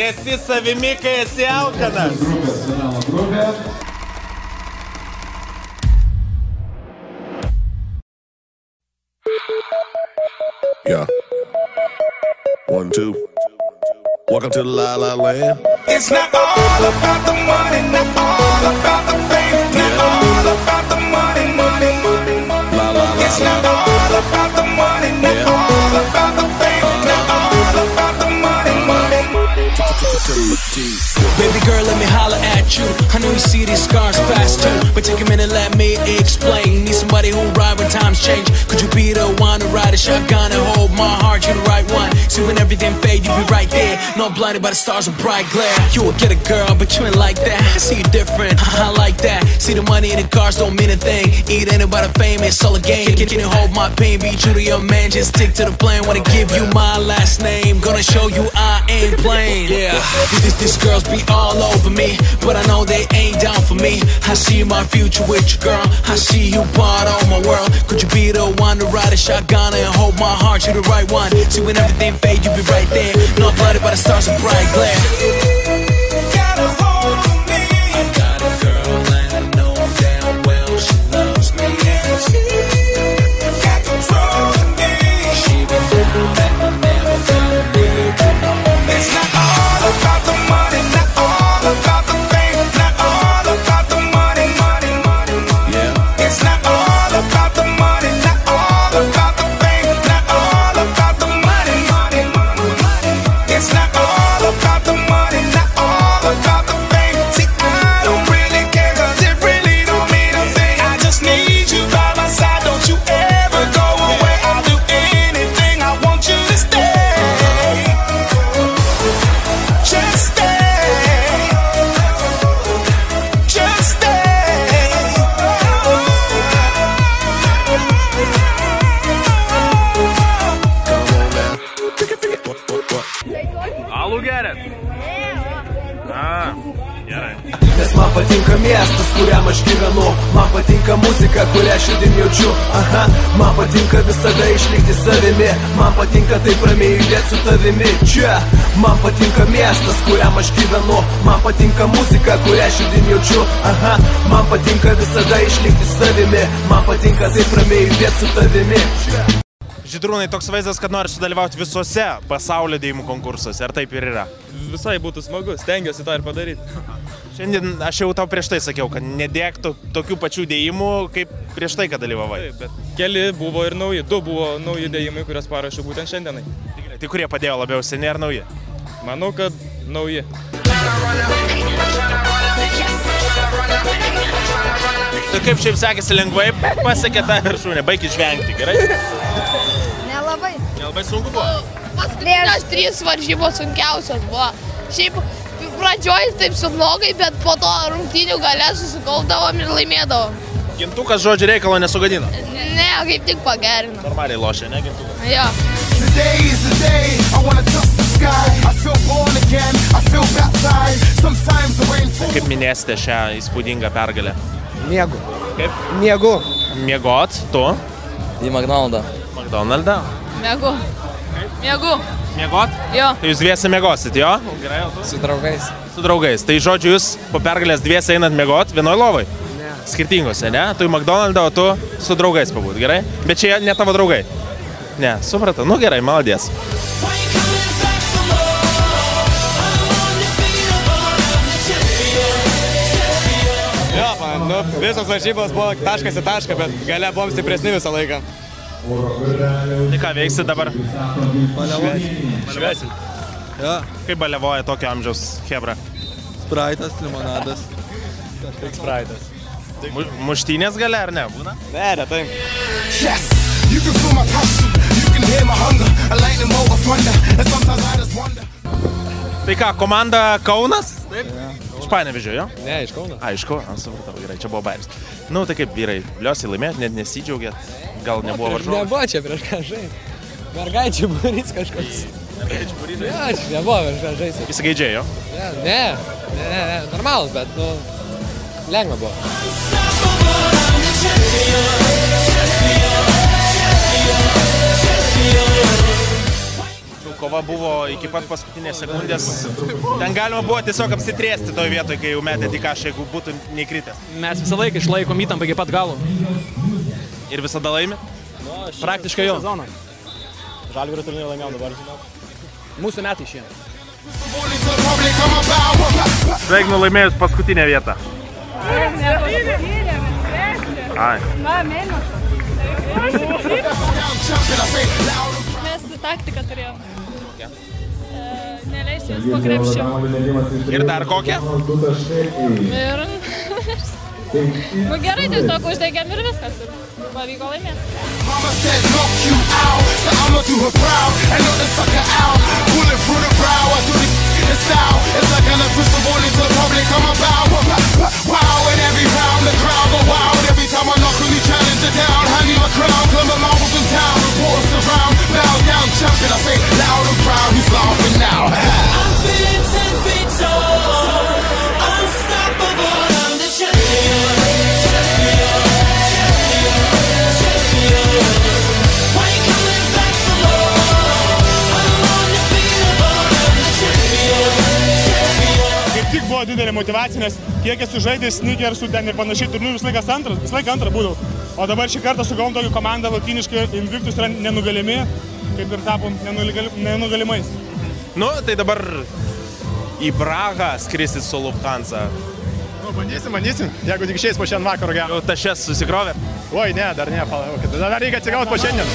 Nesi savimi, kai esi alkanas. Yeah. 1, 2. Welcome to the La La Land. It's not all about the money, not all about the fame, not all about the money, money, money, money. La La La. It's not all about the money, not all about the fame, not all about the money, money, money. Baby girl, let me holler at you. I know you see these scars fast too, but take a minute, let me explain. Need somebody who ride when times change. Could you be the one to ride a shotgun and hold my heart? You the right one. See when everything fade, you be right there. Not blinded by the stars of bright glare. You will get a girl, but you ain't like that. I see you different, I like that. See the money in the cars don't mean a thing. It ain't about the fame, it's all a game. Can you hold my pain? Be true to your man, just stick to the plan. Wanna give you my last name. Gonna show you I ain't playing. Yeah, these girls be all over me, but I know they ain't down for me. I see my future with you, girl. I see you part of my world. Could you be the one to ride a shotgun and hold my heart? You the right one. See when everything fade, you be right there. Not blinded by the stars of bright glare. Got a hold of me. I got a girl and I know damn well she loves me. Got control of me. She been down and I never gonna leave. It's not all about the money, not all about the fame, not all about the money, money, money, money. Yeah. It's not all about the money, not all about the fame, not all about the money, money, money, money. It's not all about the money, not all about the fame. See, I don't really care 'cause it really don't mean a thing. I just need you by my side, don't you ever go away. I'll do anything, I want you to stay. Just stay. Just stay. Come on now. Alų gerat? Gerai. Nes man patinka miestas, kuriam aš gyvenu. Man patinka muzika, kurią širdim jaučiu. Aha, man patinka visada išlikti savimi. Man patinka taip ramiai judėti su tavimi. Čia, man patinka miestas, kuriam aš gyvenu. Man patinka muzika, kurią širdim jaučiu. Aha, man patinka visada išlikti savimi. Man patinka taip ramiai judėti su tavimi. Čia. Žydrūnai, toks vaizdas, kad nori sudalyvauti visuose pasaulio dėjimų konkursuose. Ar taip ir yra? Visai būtų smagu, stengiuosi tą ir padaryti. Šiandien aš jau tau prieš tai sakiau, kad nedėk tokių pačių dėjimų, kaip prieš tai, kad dalyvavai. Taip, bet keli buvo ir nauji, 2 buvo nauji dėjimai, kurias parašiau būtent šiandienai. Tai kurie padėjo labiau, seni ar nauji? Manau, kad nauji. Tai kaip šiaip sekėsi lengvai, pasiekė tą viršūnę, baig išvengti, gerai? Nelabai. Nelabai sunku buvo. Paskutinės 3 varžybos sunkiausios buvo. Šiaip pradžioj taip sublogai, bet po to rungtynių gale susikaupdavom ir laimėdavom. Gintukas žodžiu reikalo nesugadino. Ne, kaip tik pagerino. Normaliai lošia, ne Gintukas? Jo. Today is the day, I wanna touch the sky. I feel born again, I feel baptized. Sometimes the rain falls. Kaip minėsite šią įspūdingą pergalę? Miegu. Kaip? Miegu. Miegot, tu? Į McDonald'ą. McDonald'ą? Miegu. Miegu. Miegot? Jo. Tai jūs dviese miegosit, jo? Gerai, o tu? Su draugais. Su draugais. Tai žodžiu, jūs po pergalės dviese einat miegot vienoj lovai? Ne. Skirtingose, ne? Tu į McDonald'ą, o tu su draugais pabūt, gerai? Bet čia ne tavo draugai? Ne, supratau. Nu gerai, maladės. Jo, man, visos varžybos buvo taškas į tašką, bet gale buvom stipresni visą laiką. Tai ką veiksit dabar? Šviesim. Jo, Kaip balevoja tokio amžiaus hebra? spraitas, limonadas. Tik spraitas. Muštynės gale ar ne? Būna? Ne, retai. Yes, you can feel my passion, you can hear my hunger. I like them over thunder, and sometimes I just wonder. Tai ką, komanda Kaunas? Taip? Iš Panevėžio, jo? Ne, iš Kauno. A, iš Kauno, supratau, gerai, čia buvo bairis. Nu, tai kaip vyrai, liosiai laimėt, net nesidžiaugėt, gal nebuvo varžovų? Nebuvo čia prieš ką žaisti. Mergaičių būrys kažkoks. Mergaičių būrys? Ne, čia nebuvo prieš ką žaisti. Įsigaidžiai, jo? Ne, normalus, bet, nu, lengva buvo. Kova buvo iki pat paskutinės sekundės. Ten galima buvo tiesiog apsitrėsti toje vietoje, kai jau metėt į kažką, jeigu būtų neįkritęs. Mes visą laiką išlaikom įtampą iki pat galo. Ir visada laimė? Praktiškai jo. Žalgirio turnyrą laimėjom dabar. Mūsų metai šiandien. Sveikinu laimėjus paskutinę vietą. Ne paskutinė, bet trečia. Ai. Va, mėnesio. Mes taktiką turėjom. Neleisti jums po krepšio. Ir dar kokią? Ir... Nu gerai, tiesiog uždegėm ir viskas. Ir pavyko laimėti. Mama said knock you out, so I'ma do her proud and knock the sucker out. Pulling through the brow, I do the style. It's like an official ball into the public, I'm about. Wow, and every round the crowd go wild. Every time I knock on the challenger down, hand me my crown, climb the marbles in town, reporters surround, bow down, champion. I say loud and proud, who's laughing now? I'm feeling 10 feet tall, unstoppable, I'm the champion. Tik buvo didelė motyvacija, nes kiek esu žaidęs Snickersų ten ir panašiai turnyrų visą laiką antrą būdavau. O dabar šį kartą sugavom tokį komandą latiniškai, Invictus yra nenugalimi, kaip ir tapom nenugalimais. Nu, tai dabar į Prahą skrisit su Lufthansa. Nu, bandysim, jeigu tik išeis po šiandien vakaro gero. Tašes susikrovė? Oi, ne, dar ne, dar reikia atsigauti po šiandien.